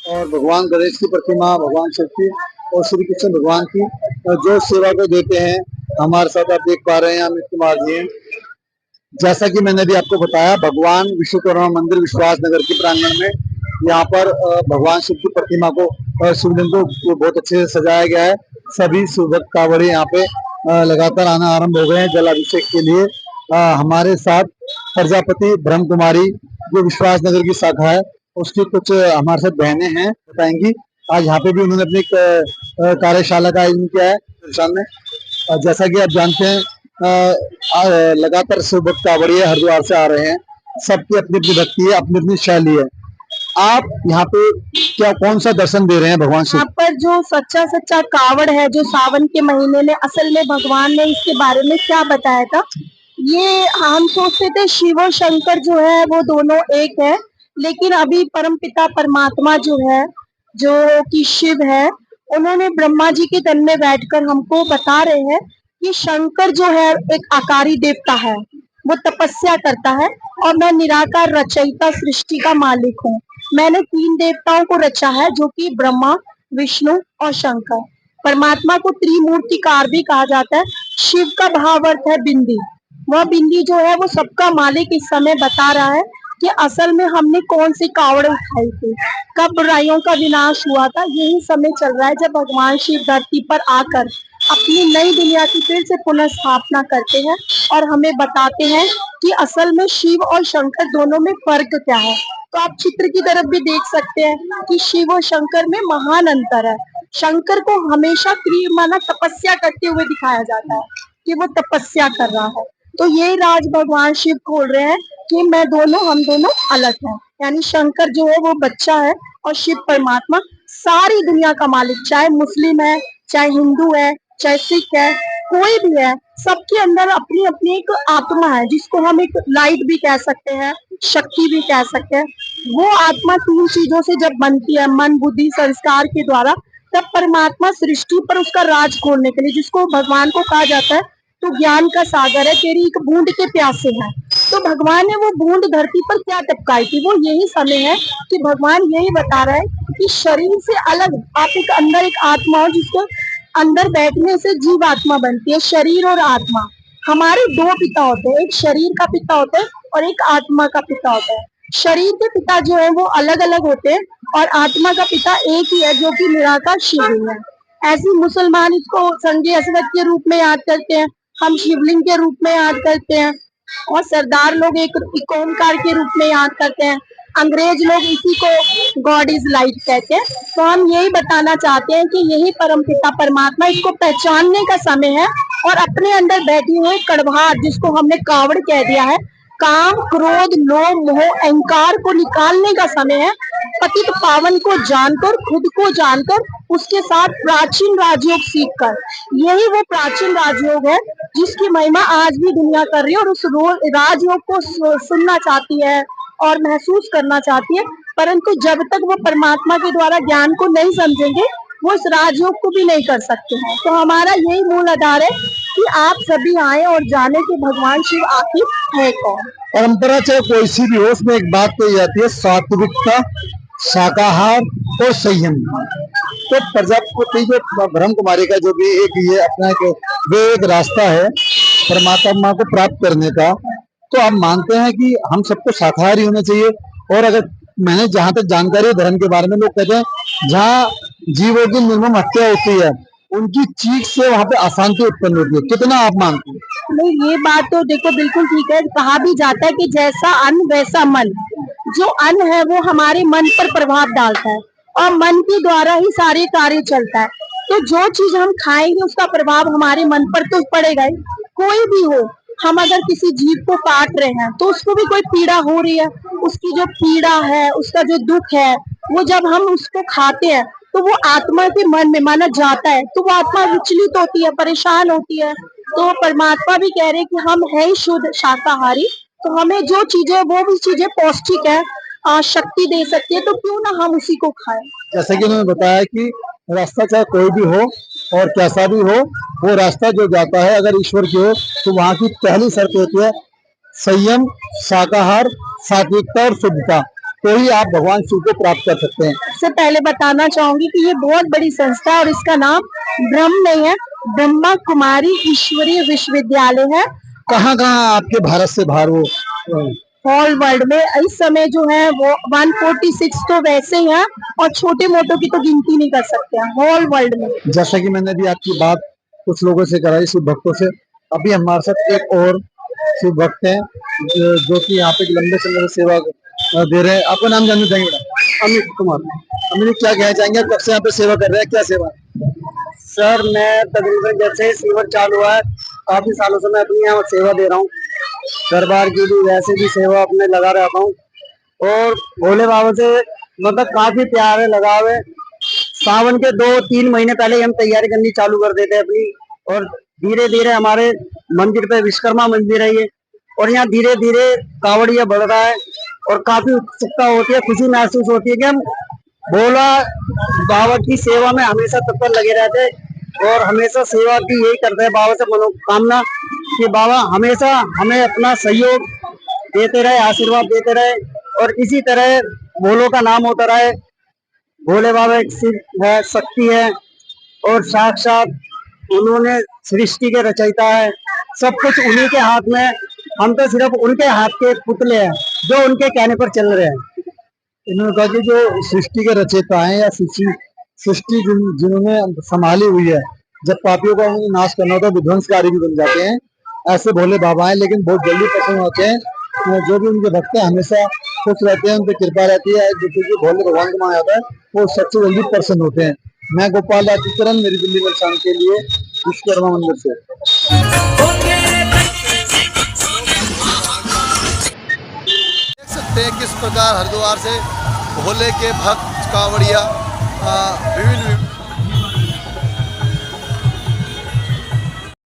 और भगवान गणेश की प्रतिमा, भगवान शिव की और श्री कृष्ण भगवान की जो सेवा को देते हैं। हमारे साथ आप देख पा रहे हैं अमित कुमार जी हैं। जैसा कि मैंने भी आपको बताया, भगवान विश्वकर्मा मंदिर विश्वास नगर के प्रांगण में यहाँ पर भगवान शिव की प्रतिमा को शिवलिंग को बहुत अच्छे से सजाया गया है। सभी शिव भक्त कांवड़िए यहाँ पे लगातार आना आरंभ हो गए हैं जलाभिषेक के लिए। हमारे साथ प्रजापति ब्रह्म कुमारी जो विश्वास नगर की शाखा है उसकी कुछ हमारे साथ बहनें हैं, बताएंगी। आज यहाँ पे भी उन्होंने अपनी कार्यशाला का आयोजन किया है सामने। जैसा कि आप जानते हैं लगातार शिव भक्त कांवड़िए हरिद्वार से आ रहे हैं। सबकी अपनी अपनी भक्ति है, अपनी अपनी शैली है। आप यहाँ पे क्या कौन सा दर्शन दे रहे हैं भगवान शिव? यहाँ पर जो सच्चा सच्चा कावड़ है जो सावन के महीने में, असल में भगवान ने इसके बारे में क्या बताया था, ये हम सोचते थे शिव और शंकर जो है वो दोनों एक है, लेकिन अभी परमपिता परमात्मा जो है, जो कि शिव है, उन्होंने ब्रह्मा जी के तन में बैठकर हमको बता रहे हैं कि शंकर जो है एक आकारी देवता है, वो तपस्या करता है और मैं निराकार रचयिता सृष्टि का मालिक हूँ। मैंने 3 देवताओं को रचा है जो कि ब्रह्मा, विष्णु और शंकर। परमात्मा को त्रिमूर्तिकार भी कहा जाता है। शिव का भाव अर्थ है बिंदी। वह बिंदी जो है वो सबका मालिक इस समय बता रहा है कि असल में हमने कौन सी कावड़ उठाई थी, कब बुराइयों का विनाश हुआ था। यही समय चल रहा है जब भगवान शिव धरती पर आकर अपनी नई दुनिया की फिर से पुनः स्थापना करते हैं और हमें बताते हैं कि असल में शिव और शंकर दोनों में फर्क क्या है। तो आप चित्र की तरफ भी देख सकते हैं कि शिव और शंकर में महान अंतर है। शंकर को हमेशा क्रिय माना तपस्या करते हुए दिखाया जाता है कि वो तपस्या कर रहा है। तो ये राज भगवान शिव खोल रहे हैं कि हम दोनों अलग हैं। यानी शंकर जो है वो बच्चा है और शिव परमात्मा सारी दुनिया का मालिक, चाहे मुस्लिम है, चाहे हिंदू है, चाहे सिख है, कोई भी है, सबके अंदर अपनी अपनी एक आत्मा है जिसको हम एक लाइट भी कह सकते हैं, शक्ति भी कह सकते हैं। वो आत्मा 3 चीजों से जब बनती है, मन, बुद्धि, संस्कार के द्वारा, तब परमात्मा सृष्टि पर उसका राज खोलने के लिए, जिसको भगवान को कहा जाता है तो ज्ञान का सागर है, तेरी एक बूंद के प्यासे है। तो भगवान ने वो बूंद धरती पर क्या टपकाई थी, वो यही समय है कि भगवान यही बता रहा है कि शरीर से अलग आप एक अंदर एक आत्मा हो, जिसको अंदर बैठने से जीव आत्मा बनती है। शरीर और आत्मा हमारे 2 पिता होते हैं, एक शरीर का पिता होता है और एक आत्मा का पिता होता है। शरीर के पिता जो है वो अलग अलग होते हैं और आत्मा का पिता एक ही है जो कि निराकार शिव है। ऐसे मुसलमान इसको संगे असवद के रूप में याद करते हैं, हम शिवलिंग के रूप में याद करते हैं और सरदार लोग एक ओंकार के रूप में याद करते हैं। अंग्रेज लोग इसी को गॉड इज लाइट कहते हैं। तो हम यही बताना चाहते हैं कि यही परमपिता परमात्मा, इसको पहचानने का समय है और अपने अंदर बैठी हुई कड़वाहट जिसको हमने कावड़ कह दिया है, काम, क्रोध, लोभ, मोह, अहंकार को निकालने का समय है। पतित पावन को जानकर, खुद को जानकर, उसके साथ प्राचीन राजयोग सीखकर, यही वो प्राचीन राजयोग है जिसकी महिमा आज भी दुनिया कर रही है और उस राजयोग को सुनना चाहती है और महसूस करना चाहती है। परंतु जब तक वो परमात्मा के द्वारा ज्ञान को नहीं समझेंगे, वो इस राजयोग को भी नहीं कर सकते हैं। तो हमारा यही मूल आधार है कि आप सभी आए और जाने कि भगवान शिव आखिर है कौन। परंपरा चाहे कोई सी भी हो, उसमें एक बात कही जाती है, सात्विकता, शाकाहार और संयम। तो प्रजापति जो ब्रह्म कुमारी का जो भी एक ये अपना एक रास्ता है परमात्मा को प्राप्त करने का, तो आप मानते हैं कि हम सबको शाकाहारी होना चाहिए। और अगर मैंने जहां तक जानकारी है धर्म के बारे में, लोग कहते हैं जहाँ जीवों की निर्मम हत्या होती है उनकी चीख से वहां पे अशांति उत्पन्न होती है। कितना आप मानते हैं? नहीं, ये बात तो देखो बिल्कुल ठीक है। कहा भी जाता है कि जैसा अन्न वैसा मन। जो अन्न है वो हमारे मन पर प्रभाव डालता है और मन के द्वारा ही सारे कार्य चलता है। तो जो चीज हम खाएंगे उसका प्रभाव हमारे मन पर तो पड़ेगा ही। कोई भी हो, हम अगर किसी जीव को काट रहे हैं तो उसको भी कोई पीड़ा हो रही है। उसकी जो पीड़ा है, उसका जो दुख है, वो जब हम उसको खाते हैं तो वो आत्मा के मन में माना जाता है, तो वो आत्मा विचलित होती है, परेशान होती है। तो परमात्मा भी कह रहे हैं कि हम है ही शुद्ध शाकाहारी, तो हमें जो चीजें, वो भी चीजें पौष्टिक है, शक्ति दे सकती है, तो क्यों ना हम उसी को खाएं। जैसे कि उन्होंने बताया कि रास्ता चाहे कोई भी हो और कैसा भी हो, वो रास्ता जो जाता है अगर ईश्वर की हो, तो वहां की पहली शर्त होती है संयम, शाकाहार, सात्विकता और शुद्धता। तो ही आप भगवान शिव को प्राप्त कर सकते हैं। सबसे पहले बताना चाहूंगी कि ये बहुत बड़ी संस्था है और इसका नाम ब्रह्म नहीं है, ब्रह्मा कुमारी ईश्वरीय विश्वविद्यालय है। कहाँ कहाँ आपके भारत से बाहर वो ऑल वर्ल्ड में इस समय जो है वो 146 तो वैसे ही है और छोटे मोटों की तो गिनती नहीं कर सकते हैं ऑल वर्ल्ड में। जैसा कि मैंने भी आपकी बात कुछ लोगों से कराई, शिव भक्तों से, अभी हमारे साथ एक और शिव भक्त हैं जो कि यहाँ पे लंबे समय से सेवा दे रहे हैं। आपका नाम जानना चाहेंगे बेटा? अमित कुमार। अमित, क्या कहना चाहेंगे? आप कब से यहाँ पे सेवा कर रहे हैं, क्या सेवा? सर मैं तकरीबन जब से शिविर चालू हुआ है काफी सालों से मैं अपनी यहाँ सेवा दे रहा हूँ। दरबार की भी वैसे भी सेवा अपने लगा रहता हूँ और भोले बाबा से मतलब काफी प्यार है, लगाव है। सावन के 2-3 महीने पहले ही हम तैयारी करनी चालू कर देते हैं अपनी, और धीरे धीरे हमारे मंदिर पे विश्वकर्मा मंदिर है ये, और यहाँ धीरे धीरे कावड़िया बढ़ रहा है और काफी उत्सुकता होती है, खुशी महसूस होती है कि हम भोला बाबा की सेवा में हमेशा तत्पर लगे रहते हैं और हमेशा सेवा की यही करते हैं बाबा से मनोकामना कि बाबा हमेशा हमें अपना सहयोग देते रहे, आशीर्वाद देते रहे और इसी तरह भोलों का नाम होता रहे। भोले बाबा एक शिव है, शक्ति है और साक्षात उन्होंने सृष्टि के रचयिता है, सब कुछ उन्हीं के हाथ में। हम तो सिर्फ उनके हाथ के पुतले हैं जो उनके कहने पर चल रहे हैं। इन्होंने कहा कि जो सृष्टि के रचयिता हैं या सृष्टि जिन्होंने संभाली हुई है, जब पापियों का उन्हें नाश करना होता है विध्वंसकारी भी बन जाते हैं, ऐसे भोले बाबा हैं। लेकिन बहुत जल्दी प्रसन्न होते हैं, जो भी उनके भक्त हैं हमेशा खुश रहते हैं, उन पर कृपा रहती है। जो कि भोले भगवान को माना जाता है वो सबसे जल्दी प्रसन्न होते हैं। मैं गोपाल राजचरण, मेरी दिल्ली में के लिए विश्वकर्मा मंदिर से। देख सकते हैं किस प्रकार हरिद्वार से भोले के भक्त कांवड़िया विभिन्न